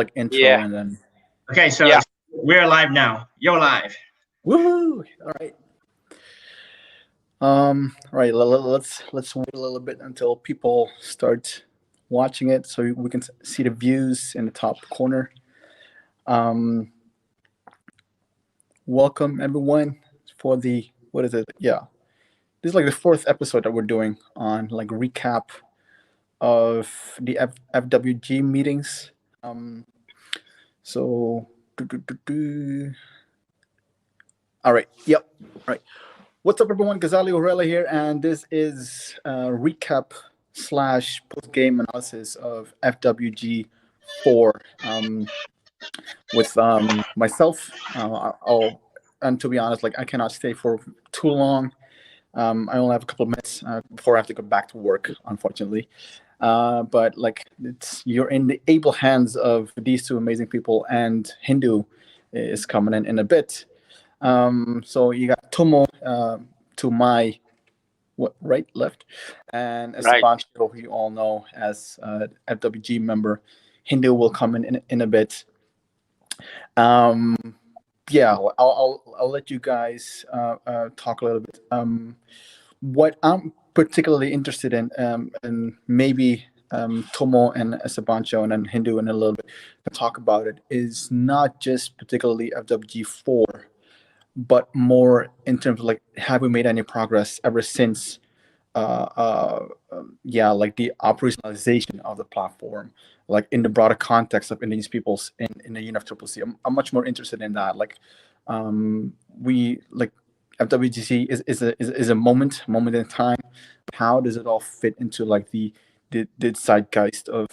like intro Yeah. and then. Okay, so Yeah. we're live now. You're live. Woohoo! All right. Right. Let's wait a little bit until people start watching it, so we can see the views in the top corner. Welcome everyone for the what is it? Yeah, this is like the fourth episode that we're doing on like recap of the FWG meetings. So, all right. Yep. All right. What's up, everyone? Ghazali Orella here, and this is a recap slash post game analysis of FWG4 with myself. And to be honest, like I cannot stay for too long. I only have a couple of minutes before I have to go back to work, unfortunately. But like you're in the able hands of these two amazing people, and Hindou is coming in a bit. So you got Tomo to my right, left, and Right. Estebancio, who you all know as FWG member. Hindou will come in a bit. Yeah, I'll let you guys talk a little bit. What I'm particularly interested in, and maybe Tomo and Estebancio and then Hindou in a little bit to talk about it, is not just particularly FWG4, but more in terms of like, have we made any progress ever since like the operationalization of the platform, like in the broader context of indigenous peoples in the UNFCCC. I'm much more interested in that. Like, we like FWGC is a moment in time. How does it all fit into like the zeitgeist of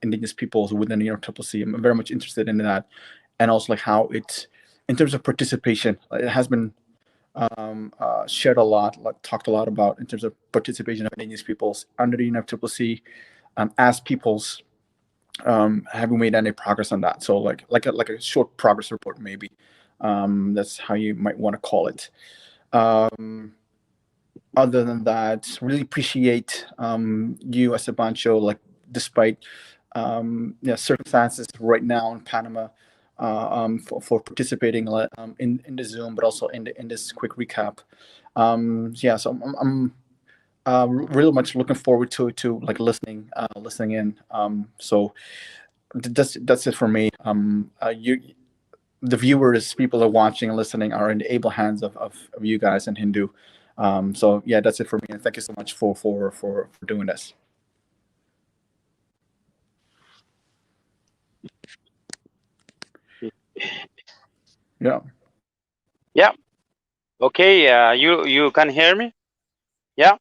indigenous peoples within the UNFCCC? I'm very much interested in that, and also like how it, in terms of participation, it has been shared a lot, like talked a lot about in terms of participation of indigenous peoples under the UNFCCC as peoples. Have we made any progress on that? So like a short progress report, maybe. That's how you might want to call it. Other than that, really appreciate you, Estebancio, like despite circumstances right now in Panama, for participating in the Zoom, but also in this quick recap. So I'm really much looking forward to like listening in. So that's it for me. The viewers, people are watching and listening, are in the able hands of you guys and Hindou. So yeah, that's it for me, and thank you so much for doing this. Yeah. Yeah. Okay. You can hear me? Yeah.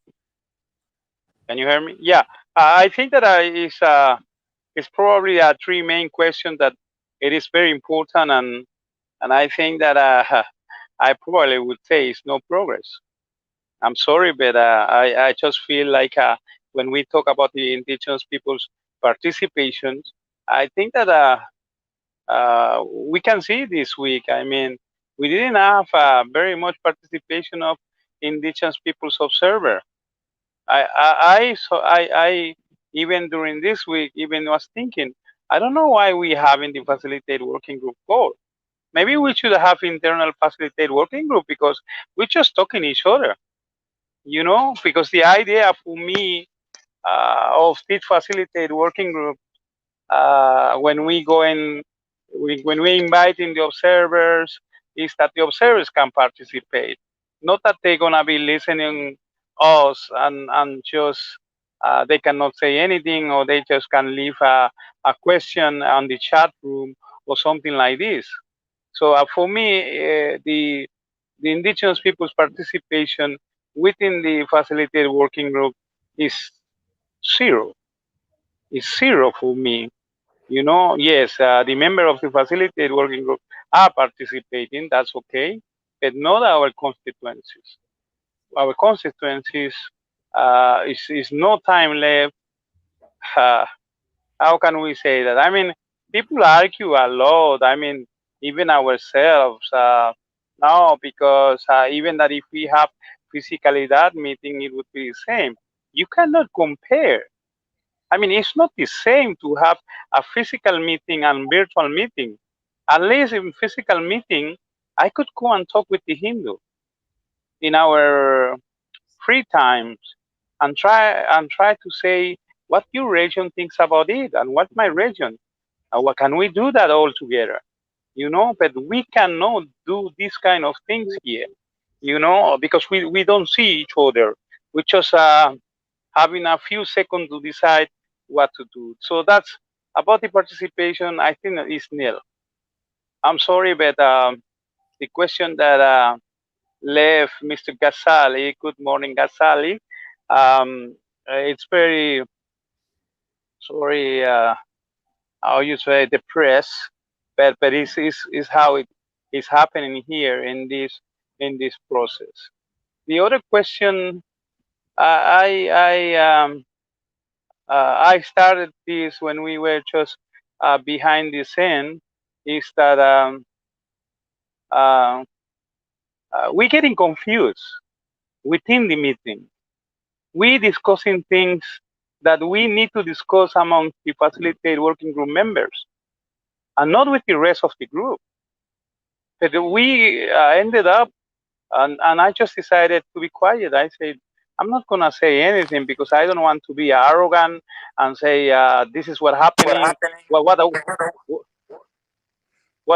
Can you hear me? Yeah. I think that it's probably three main questions that it is very important, and I think that I probably would say it's no progress. I'm sorry, but I just feel like when we talk about the indigenous people's participation, I think that we can see this week. I mean, we didn't have very much participation of indigenous people's observer. I even during this week even was thinking, I don't know why we haven't the facilitate working group call. Maybe we should have internal facilitate working group because we're just talking each other, because the idea for me of this facilitate working group, when we go in, when we invite in the observers, is that the observers can participate, not that they're gonna be listening us and just they cannot say anything, or they just can leave a question on the chat room or something like this. So for me, the indigenous people's participation within the facilitated working group is zero. It's zero for me. Yes, the member of the facilitated working group are participating. That's okay, but not our constituencies. Our constituencies is no time left. Uh, how can we say that? I mean, people argue a lot. I mean, even ourselves. No, because even that if we have physically that meeting, it would be the same. You cannot compare I mean, it's not the same to have a physical meeting and virtual meeting. At least in physical meeting, I could go and talk with the Hindu in our free times and try to say what your region thinks about it and what my region. What can we do that all together? You know, but we cannot do these kind of things here, you know, because we don't see each other. We just having a few seconds to decide what to do. So that's about the participation. I think is nil. I'm sorry, but the question that left Mr. Ghazali, good morning, Ghazali. It's very, sorry, how you say, depressed, but it's how it is happening here in this process. The other question, I started this when we were just behind the scene, is that we're getting confused within the meeting. We discussing things that we need to discuss among the Facilitative Working Group members and not with the rest of the group. But we ended up, and I just decided to be quiet. I said, I'm not going to say anything because I don't want to be arrogant and say, this is what happening. Well, what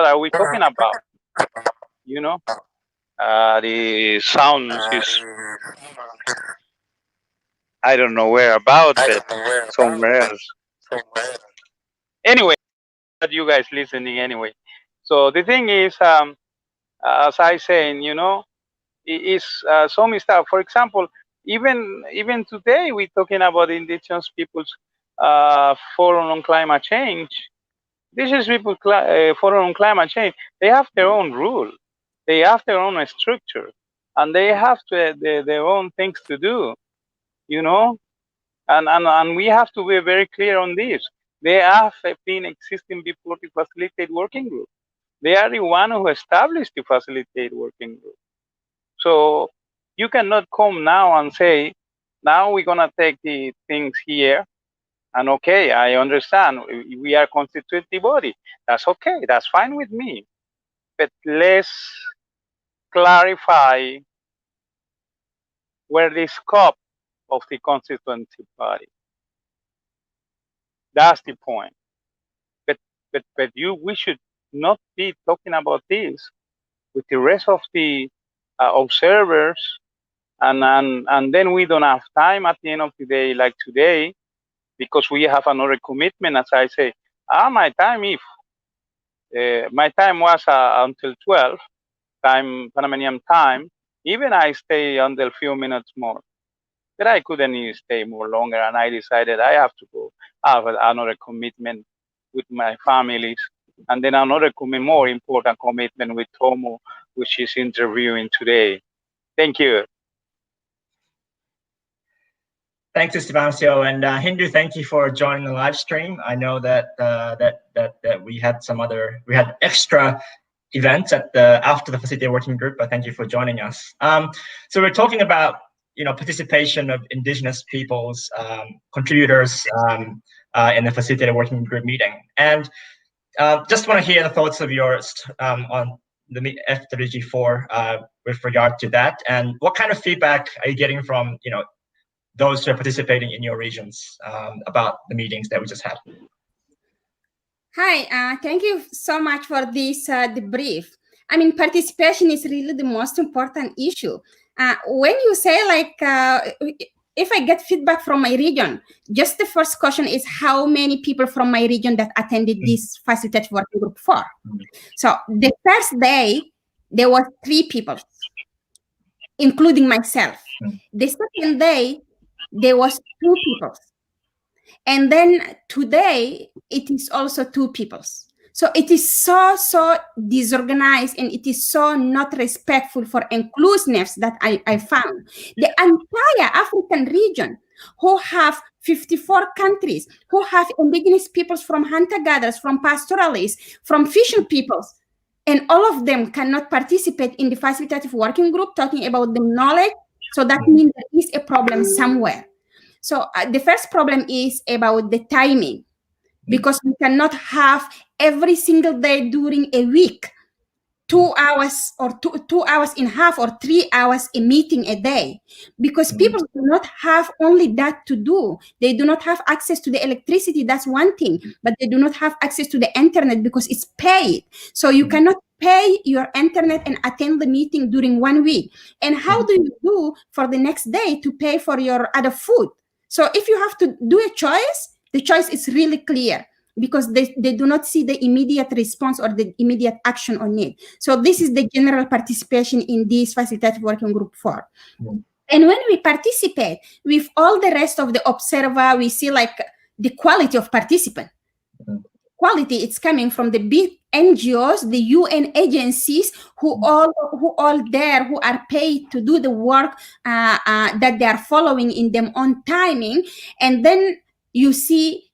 are we talking about? You know, the sound is, I don't know where about, but somewhere else. Anyway, you guys listening anyway. So the thing is, as I saying, you know, is some stuff. For example, even today we're talking about indigenous peoples forum on climate change. Indigenous people forum on climate change. They have their own rule. They have their own structure, and they have their own things to do. You know, and we have to be very clear on this. They have been existing before the Facilitative Working Group. They are the one who established the Facilitative Working Group. So you cannot come now and say, now we're going to take the things here. And okay, I understand. We are constituted the body. That's okay. That's fine with me. But let's clarify where the scope of the constituency body. That's the point. But we should not be talking about this with the rest of the observers, and then we don't have time at the end of the day, like today, because we have another commitment. As I say, my time was until 12 Panamanian time. Even I stay until a few minutes more, but I couldn't stay more longer, and I decided I have to go. I have another commitment with my families, and then another more important commitment with Tomo, which is interviewing today. Thank you. Thanks, Estebancio, and Hindou. Thank you for joining the live stream. I know that that we had extra events after the Facilitative Working Group, but thank you for joining us. So we're talking about participation of indigenous peoples, contributors in the Facilitative Working Group meeting, and just want to hear the thoughts of yours on the FWG4 with regard to that, and what kind of feedback are you getting from those who are participating in your regions about the meetings that we just had? Hi, thank you so much for this debrief. I mean, participation is really the most important issue. When you say if I get feedback from my region, just the first question is how many people from my region that attended this Facilitative Working Group 4. So the first day, there were 3 people, including myself. The second day, there was 2 people. And then today, it is also 2 people. So it is so disorganized, and it is so not respectful for inclusiveness that I found. The entire African region, who have 54 countries, who have indigenous peoples from hunter-gatherers, from pastoralists, from fishing peoples, and all of them cannot participate in the Facilitative Working Group talking about the knowledge. So that means there is a problem somewhere. So the first problem is about the timing, because we cannot have every single day during a week 2 hours or 2.5 or 3 hours a meeting a day, because people do not have only that to do. They do not have access to the electricity. That's one thing, but they do not have access to the internet because it's paid. So you cannot pay your internet and attend the meeting during 1 week. And how do you do for the next day to pay for your other food? So if you have to do a choice, the choice is really clear, because they do not see the immediate response or the immediate action on it. So this is the general participation in this Facilitative Working Group 4. And when we participate with all the rest of the observer, we see like the quality of participant. Quality, it's coming from the big NGOs, the UN agencies who all there, who are paid to do the work that they are following in their own timing. And then you see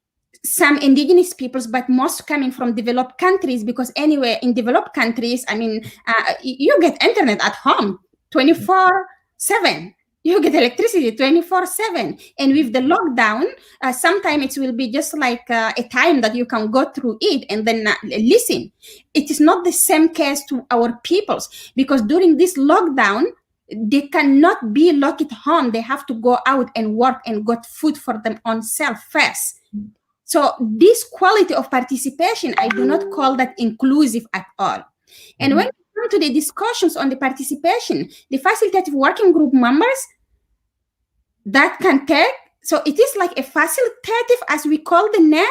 some indigenous peoples, but most coming from developed countries, because anyway, in developed countries, I mean, you get internet at home 24/7. You get electricity 24/7. And with the lockdown, sometimes it will be just like a time that you can go through it and then listen. It is not the same case to our peoples, because during this lockdown, they cannot be locked at home. They have to go out and work and get food for them own self first. So this quality of participation, I do not call that inclusive at all. And when we come to the discussions on the participation, the Facilitative Working Group members that can take, so it is like a facilitative, as we call the name,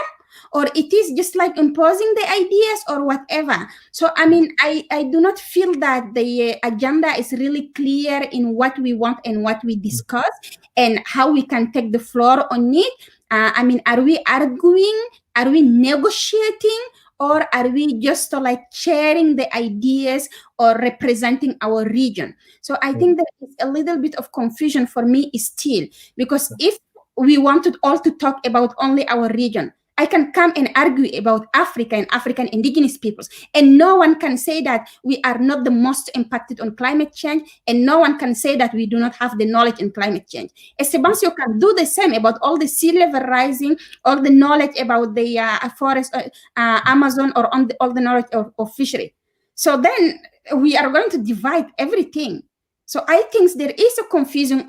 or it is just like imposing the ideas or whatever. So, I mean, I do not feel that the agenda is really clear in what we want and what we discuss and how we can take the floor on it. I mean, are we arguing? Are we negotiating? Or are we just like sharing the ideas or representing our region? So I think there is a little bit of confusion for me still, because if we wanted all to talk about only our region, I can come and argue about Africa and African indigenous peoples, and no one can say that we are not the most impacted on climate change, and no one can say that we do not have the knowledge in climate change. Estebancio can do the same about all the sea level rising, all the knowledge about the forest, Amazon, or on all the knowledge of fishery. So then we are going to divide everything. So I think there is a confusion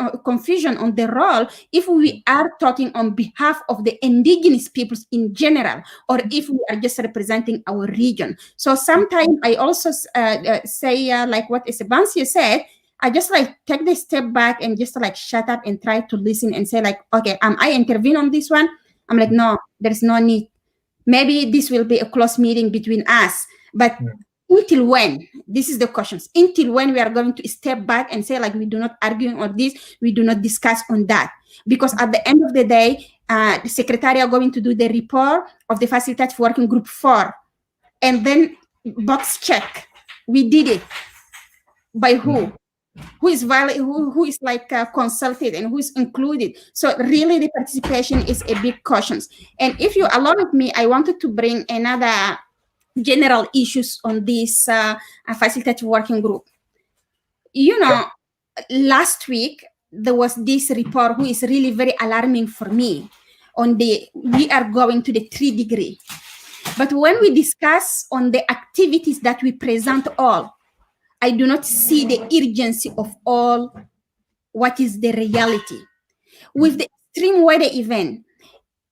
on the role if we are talking on behalf of the indigenous peoples in general, or if we are just representing our region. So sometimes I also say, like what Estebancio said, I just like take the step back and just like shut up and try to listen and say like, okay, I intervene on this one? I'm like, no, there's no need. Maybe this will be a close meeting between us, but until when? This is the questions. Until when we are going to step back and say like, we do not argue on this, we do not discuss on that? Because at the end of the day, the secretary are going to do the report of the Facilitative Working Group 4, and then box check. We did it. By who? Who is valid? Who is like consulted and who is included? So really, the participation is a big question. And if you allow me, I wanted to bring another general issues on this Facilitative Working Group. You know, last week, there was this report who is really very alarming for me on the, we are going to the 3 degree. But when we discuss on the activities that we present all, I do not see the urgency of all what is the reality. With the extreme weather event,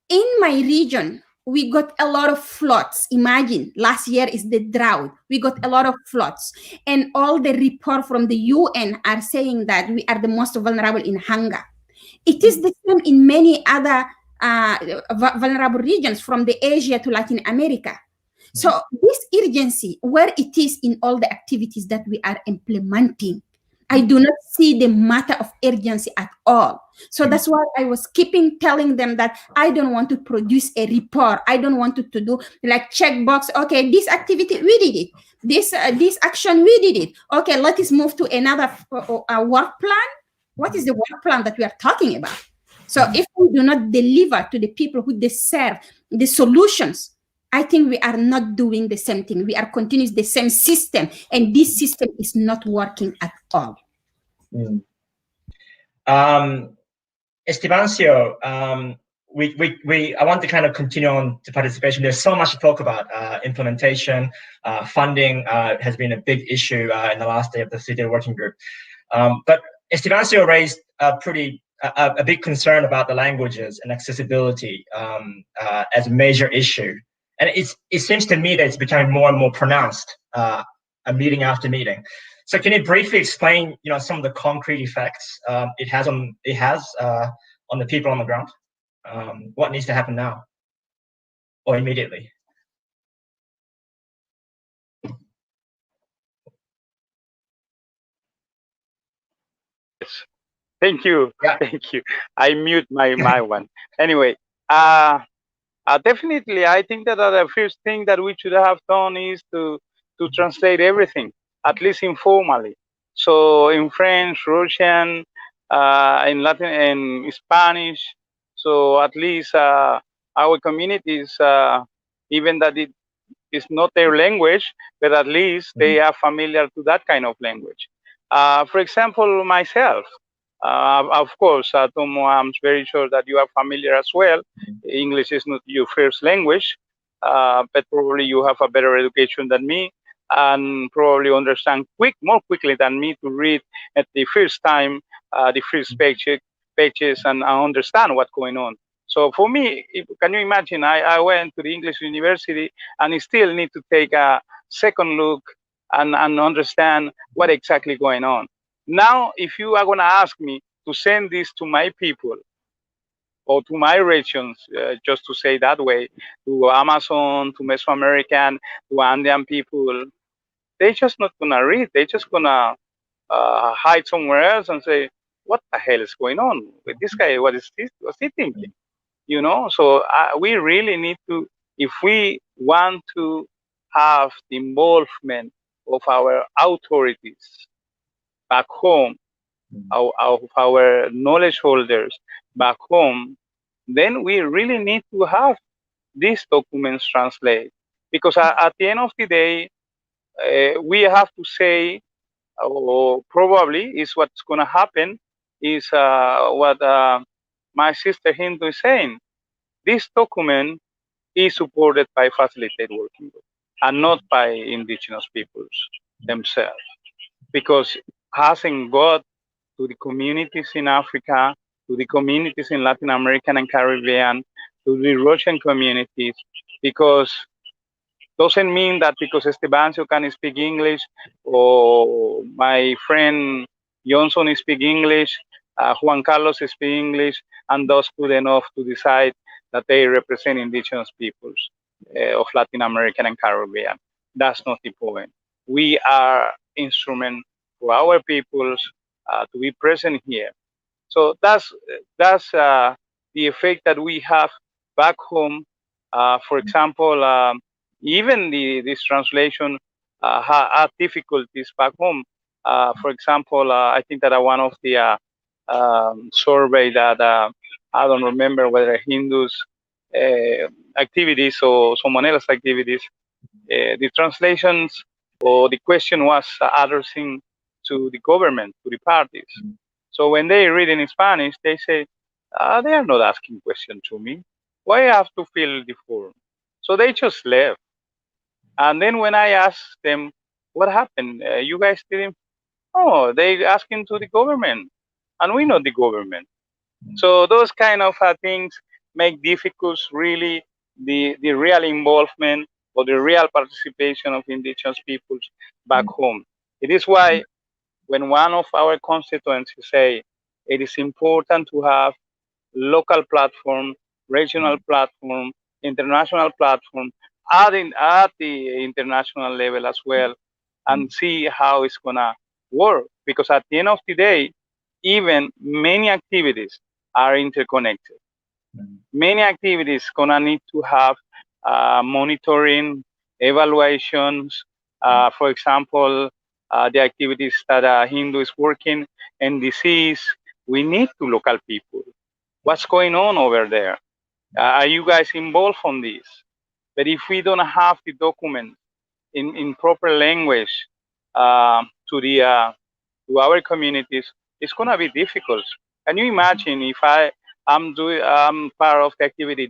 in my region, we got a lot of floods. Imagine, last year is the drought. We got a lot of floods. And all the reports from the UN are saying that we are the most vulnerable in hunger. It is the same in many other vulnerable regions, from the Asia to Latin America. So this urgency, where it is in all the activities that we are implementing, I do not see the matter of urgency at all. So that's why I was keeping telling them that I don't want to produce a report. I don't want to do like checkbox. Okay, this activity, we did it. This action, we did it. Okay, let us move to another work plan. What is the work plan that we are talking about? So if we do not deliver to the people who deserve the solutions, I think we are not doing the same thing. We are continuing the same system, and this system is not working at all. Estebancio, I want to kind of continue on to participation. There's so much to talk about. Implementation, funding has been a big issue in the last day of the Facilitative Working Group. But Estebancio raised a big concern about the languages and accessibility as a major issue. And it seems to me that it's becoming more and more pronounced meeting after meeting. So can you briefly explain, some of the concrete effects it has on the people on the ground? What needs to happen now or immediately? Yes. Thank you. Yeah. Thank you. I mute my one. Anyway, definitely, I think that the first thing that we should have done is to translate everything, at least informally. So in French, Russian, in Latin, and Spanish. So at least our communities, even that it is not their language, but at least they are familiar to that kind of language. For example, myself, of course, Tomo, I'm very sure that you are familiar as well. English is not your first language, but probably you have a better education than me and probably understand more quickly than me to read at the first time, the first pages and understand what's going on. So for me, can you imagine, I went to the English university and I still need to take a second look and understand what exactly going on. Now, if you are going to ask me to send this to my people or to my regions, just to say that way, to Amazon, to Mesoamerican, to Andean people, they're just not going to read. They're just going to hide somewhere else and say, what the hell is going on with this guy? What is this? What's he thinking? So we really need to, if we want to have the involvement of our authorities back home, of our knowledge holders back home, then we really need to have these documents translated. Because at the end of the day, we have to say, or probably is what's going to happen, is what my sister Hindou is saying. This document is supported by Facilitative Working Group and not by indigenous peoples themselves. Because hasn't got to the communities in Africa, to the communities in Latin America and Caribbean, to the Russian communities, because doesn't mean that because Estebancio can speak English or my friend Johnson speak English, Juan Carlos speak English, and thus good enough to decide that they represent indigenous peoples of Latin America and Caribbean. That's not the point. We are instrument for our peoples to be present here. So that's the effect that we have back home. For example, even this translation had difficulties back home. For example, I think that one of the survey that I don't remember whether Hindus activities or someone else's activities, the translations or the question was addressing to the government, to the parties. So when they read in Spanish, they say, they are not asking questions to me. Why I have to fill the form? So they just left. And then when I asked them, what happened? You guys didn't? Oh, they asking to the government. And we know the government. So those kind of things make difficult really the real involvement or the real participation of indigenous peoples back home. It is why when one of our constituents say it is important to have local platform, regional platform, international platform, adding at the international level as well, and see how it's gonna work. Because at the end of the day, even many activities are interconnected. Many activities gonna need to have monitoring, evaluations. For example, the activities that Hindou is working in disease, we need to local people. What's going on over there? Are you guys involved on this? But if we don't have the document in proper language to our communities, it's gonna be difficult Can you imagine if I'm part of the activity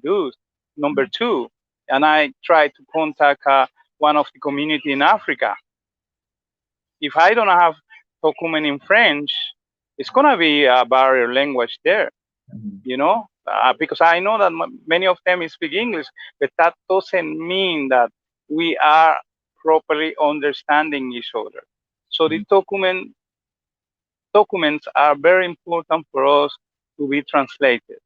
number 2, and I try to contact one of the community in Africa? If I don't have document in French, it's gonna be a barrier language there, you know, because I know that many of them speak English, but that doesn't mean that we are properly understanding each other. So the documents are very important for us to be translated.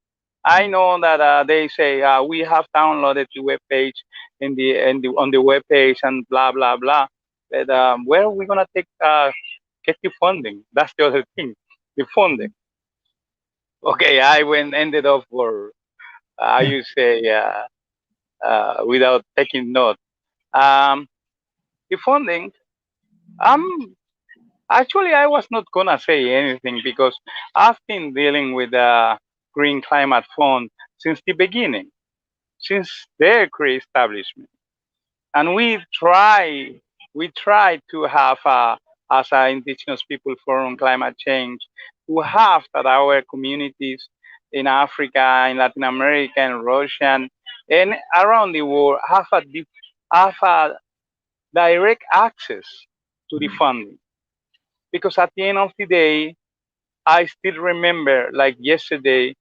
I know that they say we have downloaded the web page on the web page and blah blah blah. But where are we gonna get the funding? That's the other thing, the funding. Okay, I ended up for you say without taking note. The funding. Actually, I was not gonna say anything because I've been dealing with the Green Climate Fund since the beginning, since their establishment, and we try to have as an Indigenous People Forum on Climate Change, to have that our communities in Africa, in Latin America, and Russia, and around the world have a direct access to the funding. Because at the end of the day, I still remember like yesterday,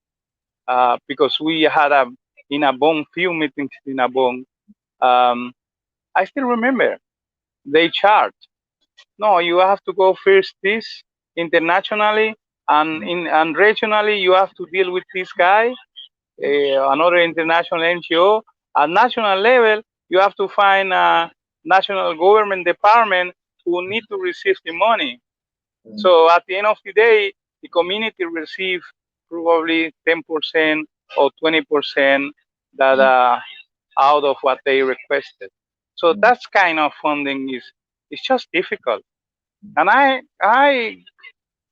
because we had in a few meetings in a I still remember they charge. No, you have to go first this internationally, and regionally you have to deal with this guy, another international NGO. At national level, you have to find a national government department who need to receive the money. So at the end of the day, the community receive probably 10% or 20% that out of what they requested. So that kind of funding is just difficult. And I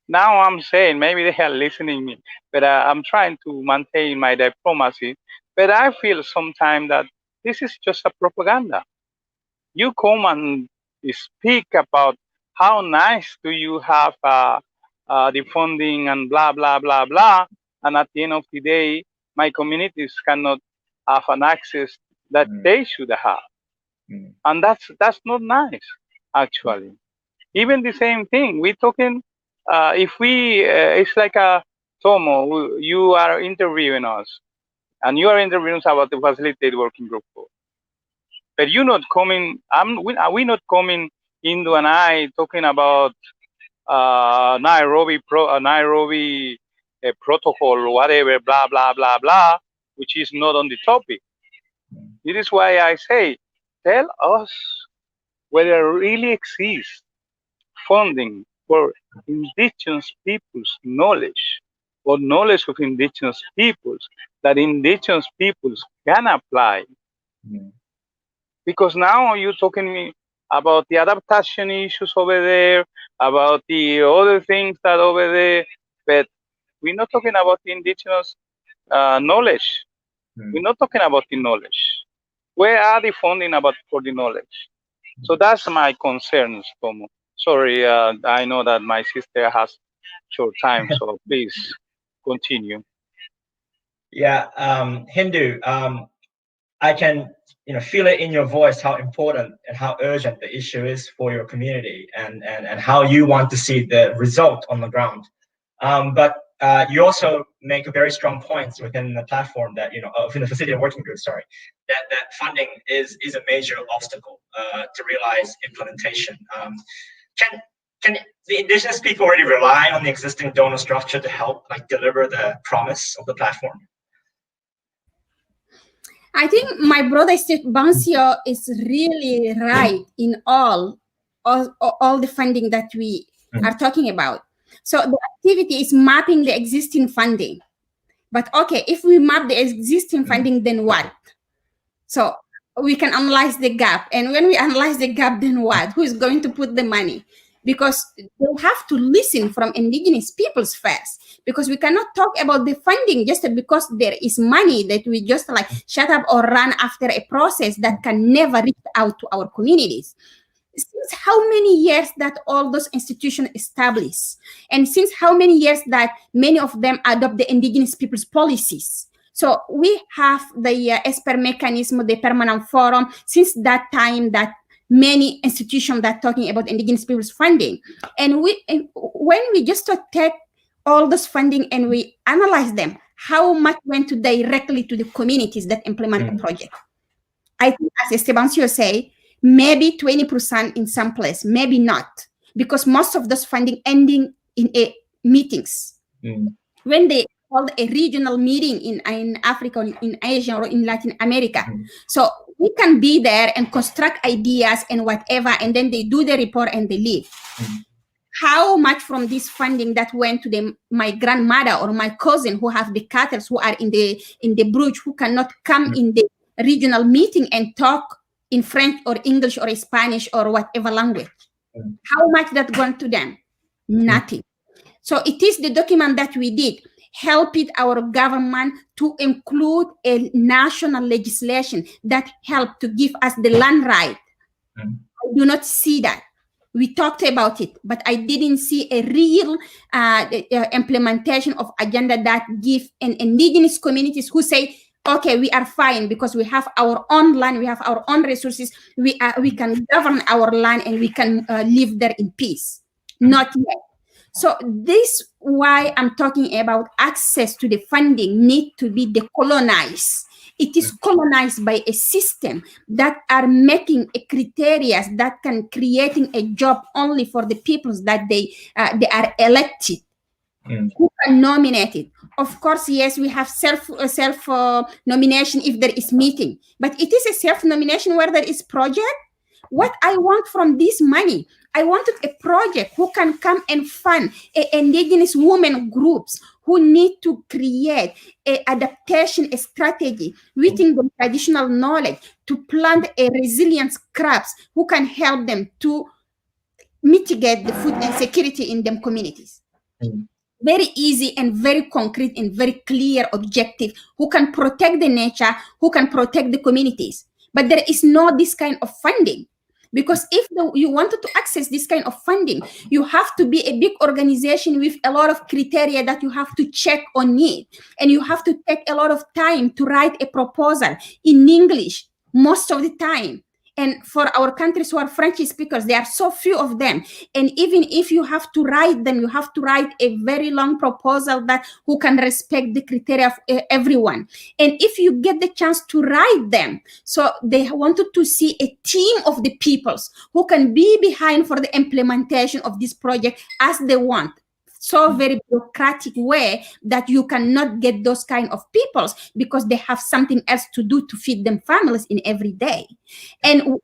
now I'm saying, maybe they are listening me, but I'm trying to maintain my diplomacy. But I feel sometimes that this is just a propaganda. You come and speak about how nice do you have the funding and blah, blah, blah, blah. And at the end of the day, my communities cannot have an access that they should have. And that's not nice, actually. Even the same thing, we're talking, if we, it's like a Tomo, you are interviewing us, and you are interviewing us about the Facilitative Working Group. But you're not coming, we're not coming, Hindou and I, talking about Nairobi protocol or whatever, blah, blah, blah, blah, which is not on the topic. This is why I say, tell us whether there really exists funding for indigenous people's knowledge, or knowledge of indigenous peoples that indigenous peoples can apply. Because now you're talking about the adaptation issues over there, about the other things that over there, but we're not talking about the indigenous knowledge. We're not talking about the knowledge. Where are the funding for the knowledge? So that's my concerns, Tomo. Sorry, I know that my sister has short time, so please continue. Yeah, Hindou, I can feel it in your voice how important and how urgent the issue is for your community, and how you want to see the result on the ground. But you also make very strong points within the platform that within the Facilitative Working Group, that funding is a major obstacle to realize implementation. Can the indigenous people already rely on the existing donor structure to help deliver the promise of the platform? I think my brother Estebancio is really right in all the funding that we are talking about. So the activity is mapping the existing funding. But okay, if we map the existing funding, then what? So we can analyze the gap. And when we analyze the gap, then what? Who is going to put the money? Because they have to listen from indigenous peoples first. Because we cannot talk about the funding just because there is money that we just shut up or run after a process that can never reach out to our communities. since how many years that all those institutions established, and since how many years that many of them adopt the indigenous people's policies. So we have the ESPER mechanism, the permanent forum, since that time that many institutions that talking about indigenous people's funding. And when we just take all this funding and we analyze them, how much went to directly to the communities that implement the project? I think, as Estebancio say, maybe 20% in some place, maybe not, because most of this funding ending in meetings. When they hold a regional meeting in Africa, or in Asia, or in Latin America. So we can be there and construct ideas and whatever, and then they do the report and they leave. How much from this funding that went to my grandmother or my cousin who have the cattle, who are in the Bruges, who cannot come in the regional meeting and talk in French or English or Spanish or whatever language? How much that gone to them? Nothing. So it is the document that we did helped our government to include a national legislation that helped to give us the land right. I do not see that. We talked about it, but I didn't see a real implementation of agenda that give an indigenous communities who say, okay, we are fine because we have our own land, we have our own resources, we can govern our land and we can live there in peace. Not yet. So this why I'm talking about access to the funding need to be decolonized. It is colonized by a system that are making a criteria that can creating a job only for the peoples that they are elected. Who can nominate it? Of course, yes, we have self nomination if there is meeting, but it is a self nomination where there is project. What I want from this money, I wanted a project who can come and fund indigenous women groups who need to create a adaptation strategy within the traditional knowledge to plant a resilience crops who can help them to mitigate the food insecurity in them communities. Very easy and very concrete and very clear objective who can protect the nature, who can protect the communities. But there is no this kind of funding. Because if you wanted to access this kind of funding, you have to be a big organization with a lot of criteria that you have to check on it. And you have to take a lot of time to write a proposal in English most of the time. And for our countries who are French speakers, there are so few of them. And even if you have to write them, you have to write a very long proposal that who can respect the criteria of everyone. And if you get the chance to write them, so they wanted to see a team of the peoples who can be behind for the implementation of this project as they want. So very bureaucratic way that you cannot get those kind of peoples because they have something else to do to feed them families in every day. And even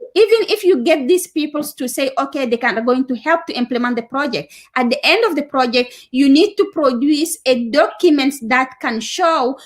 if you get these peoples to say, okay, they are going to help to implement the project, at the end of the project, you need to produce a document that can show,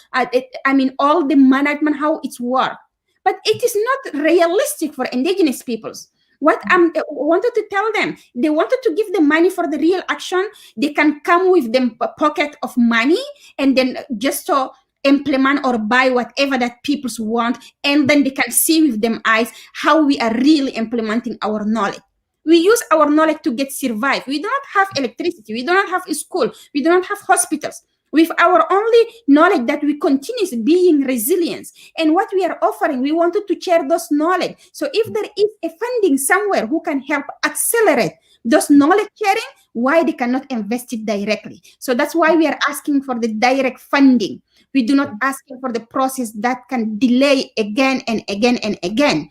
all the management, how it's worked. But it is not realistic for indigenous peoples. What I wanted to tell them, they wanted to give the money for the real action. They can come with them a pocket of money and then just to implement or buy whatever that people want. And then they can see with them eyes how we are really implementing our knowledge. We use our knowledge to get survive. We do not have electricity. We do not have a school. We do not have hospitals. With our only knowledge that we continue being resilient. And what we are offering, we wanted to share those knowledge. So if there is a funding somewhere who can help accelerate those knowledge sharing, why they cannot invest it directly? So that's why we are asking for the direct funding. We do not ask for the process that can delay again and again and again.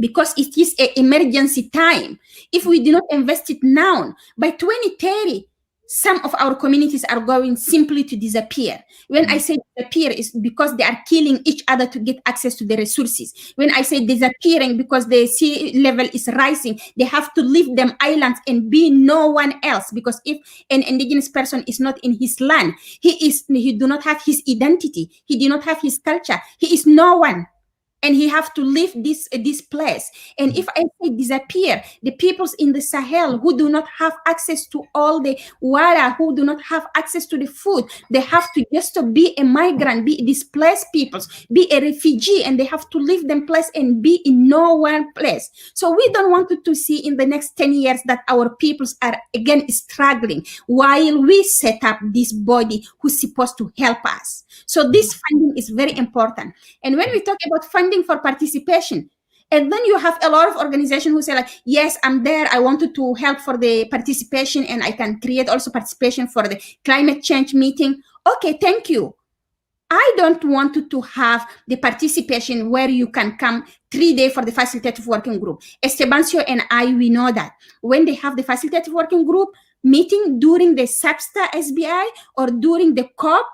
Because it is an emergency time. If we do not invest it now, by 2030, some of our communities are going simply to disappear. When I say disappear, is because they are killing each other to get access to the resources. When I say disappearing, because the sea level is rising, they have to leave them islands and be no one else. Because if an indigenous person is not in his land, he do not have his identity. He do not have his culture. He is no one. and he have to leave this place. And if I say disappear, the peoples in the Sahel who do not have access to all the water, who do not have access to the food, they have to just to be a migrant, be displaced peoples, be a refugee, and they have to leave them place and be in nowhere place. So we don't want to see in the next 10 years that our peoples are again struggling while we set up this body who's supposed to help us. So this funding is very important. And when we talk about funding for participation, and then you have a lot of organizations who say like, yes, I'm there, I wanted to help for the participation, and I can create also participation for the climate change meeting. Okay, thank you. I don't want to have the participation where you can come 3 days for the facilitative working group. Estebancio and I, we know that when they have the facilitative working group meeting during the SAPSTA SBI or during the COP,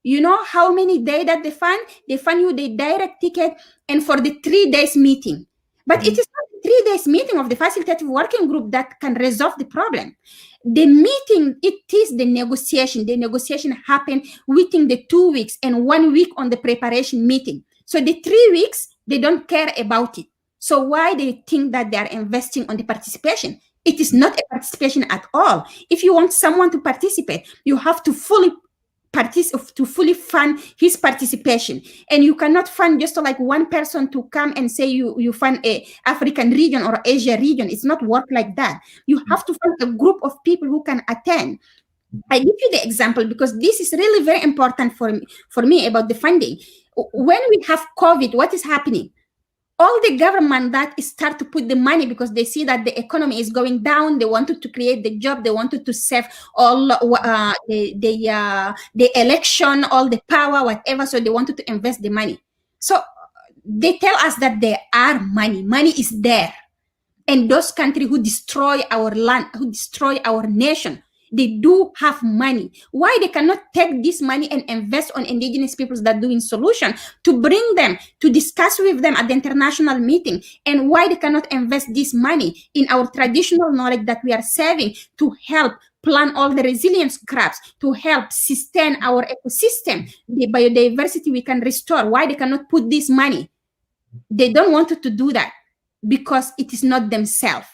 you know how many days that they fund you the direct ticket and for the 3 days meeting. But it is not 3 days meeting of the facilitative working group that can resolve the problem. The meeting, it is the negotiation. The negotiation happened within the 2 weeks and 1 week on the preparation meeting. So the 3 weeks, they don't care about it. So why they think that they are investing on the participation? It is not a participation at all. If you want someone to participate, you have to fully fund his participation, and you cannot fund just like one person to come and say you fund a African region or Asia region. It's not work like that. You have to fund a group of people who can attend. I give you the example because this is really very important for me about the funding. When we have COVID, what is happening? All the government that start to put the money because they see that the economy is going down. They wanted to create the job. They wanted to save all the election, all the power, whatever. So they wanted to invest the money. So they tell us that there are money. Money is there. And those countries who destroy our land, who destroy our nation, they do have money. Why they cannot take this money and invest on indigenous peoples that are doing solution to bring them, to discuss with them at the international meeting? And why they cannot invest this money in our traditional knowledge that we are saving to help plant all the resilience crops, to help sustain our ecosystem, the biodiversity we can restore? Why they cannot put this money? They don't want to do that because it is not themselves.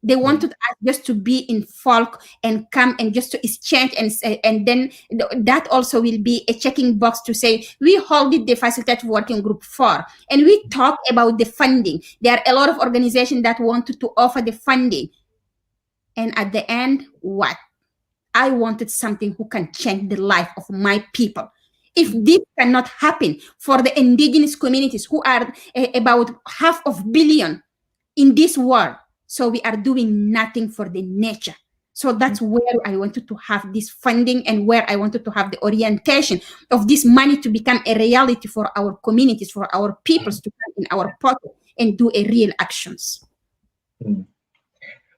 They wanted us just to be in folk and come and just to exchange, and then that also will be a checking box to say we hold it the facilitative working group for, and we talk about the funding. There are a lot of organizations that wanted to offer the funding, and at the end, what? I wanted something who can change the life of my people. If this cannot happen for the indigenous communities who are about 500 million in this world, so we are doing nothing for the nature. So that's where I wanted to have this funding and where I wanted to have the orientation of this money to become a reality for our communities, for our peoples to come in our pocket and do a real actions.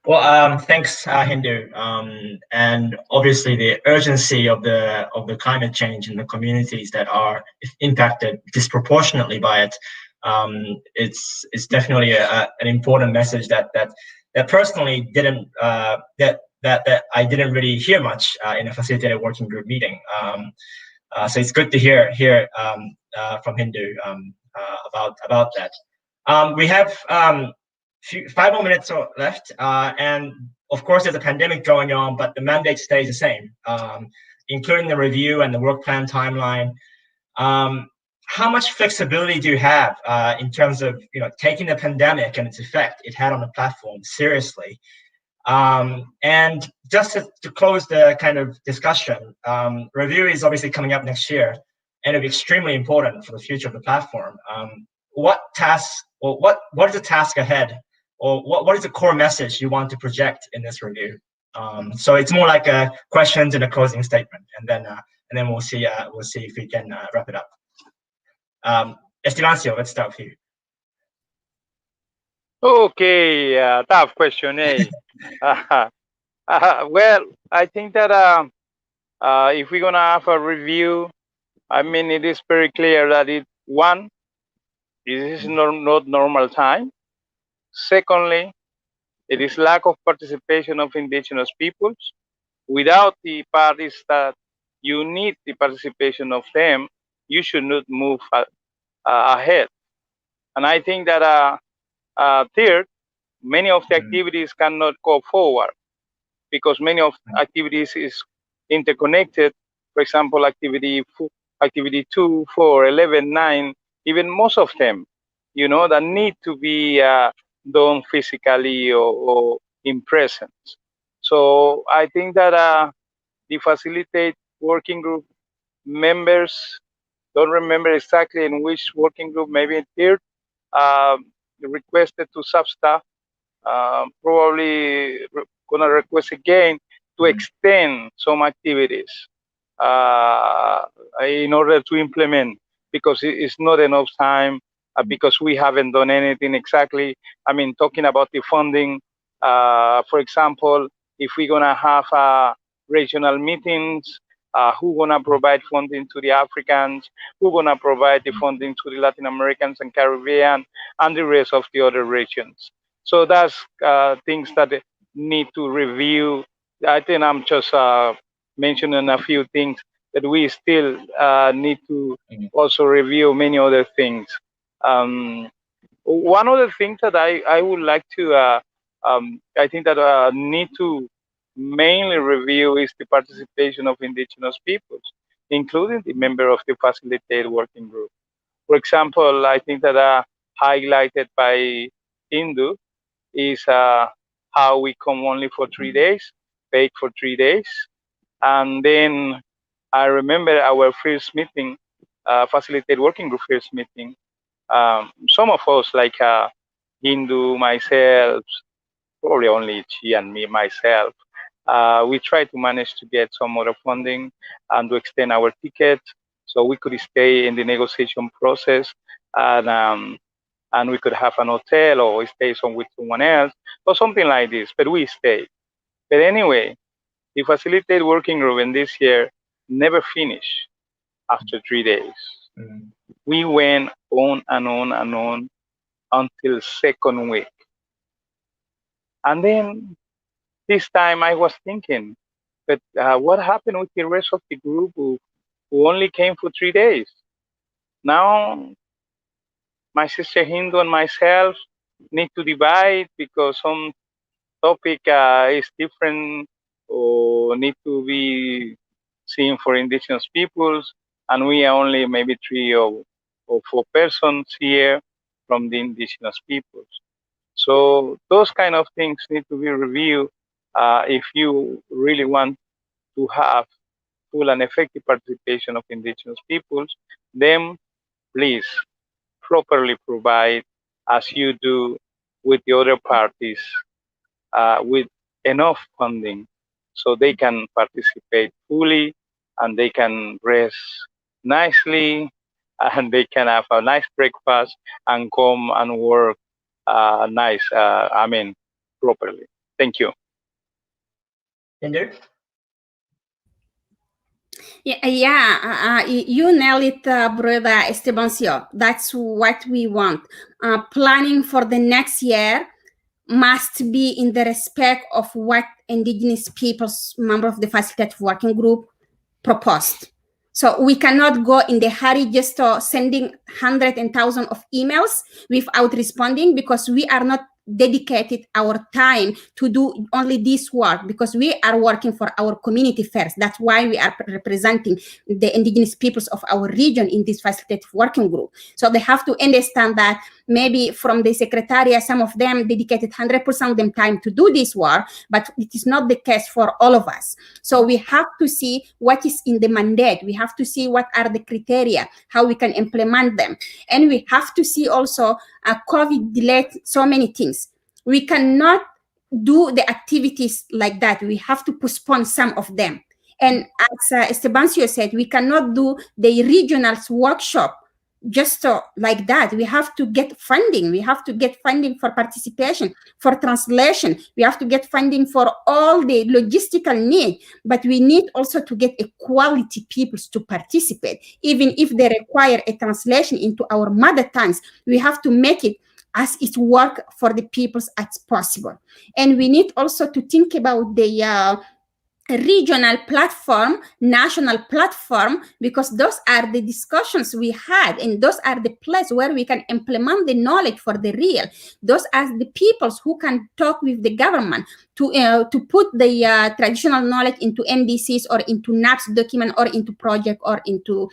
Well, thanks, Hindou. And obviously, the urgency of the climate change in the communities that are impacted disproportionately by it, it's definitely an important message that personally didn't that I didn't really hear much in a facilitated working group meeting. So it's good to hear from Hindou about that. We have 5 more minutes left, and of course there's a pandemic going on, but the mandate stays the same, including the review and the work plan timeline. How much flexibility do you have in terms of taking the pandemic and its effect it had on the platform seriously? And just to close the kind of discussion, review is obviously coming up next year, and it'll be extremely important for the future of the platform. What tasks, or what is the task ahead, or what is the core message you want to project in this review? So it's more like a questions and a closing statement, and then we'll see if we can wrap it up. Estebancio, let's start with you. Okay, tough question, eh? Well, I think that if we're gonna have a review, I mean, it is very clear that it is not normal time. Secondly, it is lack of participation of indigenous peoples. Without the parties that you need the participation of them, you should not move ahead. And I think that third, many of the activities cannot go forward because many of activities is interconnected. For example, activity 2, 4, 11, 9, even most of them, you know, that need to be done physically or in presence. So I think that the Facilitate Working Group members, don't remember exactly in which working group, maybe in third, requested to substaff, probably gonna request again to extend some activities in order to implement, because it's not enough time, because we haven't done anything exactly. I mean, talking about the funding, for example, if we're gonna have regional meetings, who gonna provide funding to the Africans, who gonna provide the funding to the Latin Americans and Caribbean, and the rest of the other regions. So that's things that need to review. I think I'm just mentioning a few things, but we still need to also review many other things. One of the things that I would like to, I think that need to mainly review is the participation of indigenous peoples, including the member of the Facilitated Working Group. For example, I think that highlighted by Hindou is how we come only for 3 days, paid for 3 days. And then I remember our first meeting, Facilitated Working Group first meeting. Some of us, like Hindou, myself, probably only she and me, myself, we tried to manage to get some other funding and to extend our ticket so we could stay in the negotiation process, and we could have an hotel or stay with someone else or something like this, but we stayed. But anyway, the Facilitated Working Group in this year never finished after 3 days. We went on and on and on until second week. And then this time I was thinking, but what happened with the rest of the group who only came for 3 days? Now, my sister Hindou and myself need to divide because some topic is different or need to be seen for indigenous peoples, and we are only maybe 3 or 4 persons here from the indigenous peoples. So those kind of things need to be reviewed if you really want to have full and effective participation of indigenous peoples. Then please properly provide, as you do with the other parties, with enough funding so they can participate fully and they can rest nicely and they can have a nice breakfast and come and work properly. Thank you. Hindou? You nailed it, brother Estebancio. That's what we want. Planning for the next year must be in the respect of what indigenous peoples, member of the Facilitative Working Group, proposed. So we cannot go in the hurry just sending hundreds and thousands of emails without responding, because we are not dedicated our time to do only this work, because we are working for our community first. That's why we are representing the indigenous peoples of our region in this Facilitative Working Group. So they have to understand that maybe from the Secretariat, some of them dedicated 100% of them time to do this work, but it is not the case for all of us. So we have to see what is in the mandate. We have to see what are the criteria, how we can implement them. And we have to see also COVID delayed so many things. We cannot do the activities like that. We have to postpone some of them. And as Estebancio said, we cannot do the regionals workshop just like that. We have to get funding. We have to get funding for participation, for translation. We have to get funding for all the logistical need, but we need also to get a quality people to participate. Even if they require a translation into our mother tongues, we have to make it as it work for the peoples as possible. And we need also to think about the a regional platform, national platform, because those are the discussions we had, and those are the places where we can implement the knowledge for the real. Those are the peoples who can talk with the government to put the traditional knowledge into NDCs or into NAPS document or into project or into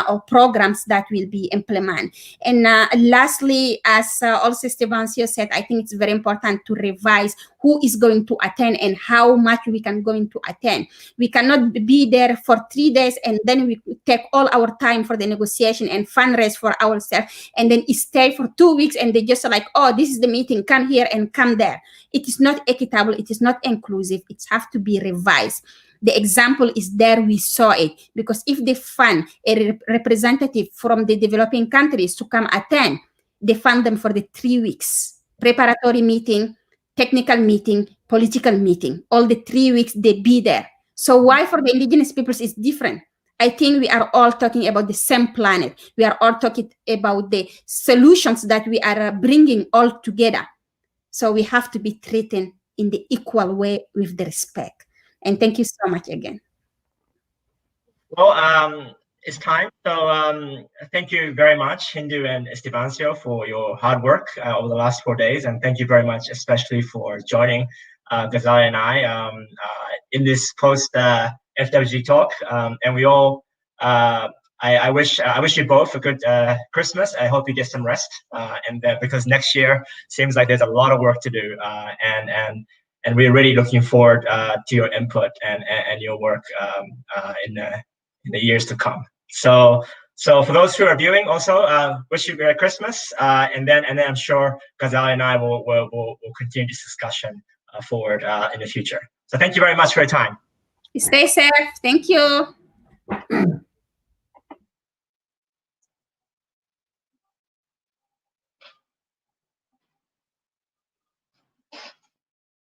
or programs that will be implemented. And lastly, as also Estebancio said, I think it's very important to revise who is going to attend and how much we can going to attend. We cannot be there for 3 days and then we take all our time for the negotiation and fundraise for ourselves and then stay for 2 weeks and they just like, oh, this is the meeting, come here and come there. It is not equitable, it is not inclusive, it has to be revised. The example is there, we saw it, because if they fund a representative from the developing countries to come attend, they fund them for the 3 weeks, preparatory meeting, technical meeting, political meeting, all the 3 weeks they be there. So why for the indigenous peoples is different? I think we are all talking about the same planet. We are all talking about the solutions that we are bringing all together. So we have to be treated in the equal way with the respect. And thank you so much again. Well, it's time. So thank you very much, Hindou and Estebancio, for your hard work over the last 4 days. And thank you very much, especially for joining Ghazali and I in this post FWG talk. And we all, I wish you both a good Christmas. I hope you get some rest. And because next year seems like there's a lot of work to do. And we're really looking forward to your input and your work in the years to come. So for those who are viewing, also wish you Merry Christmas, and then I'm sure Ghazali and I will continue this discussion forward in the future. So thank you very much for your time. Stay safe. Thank you.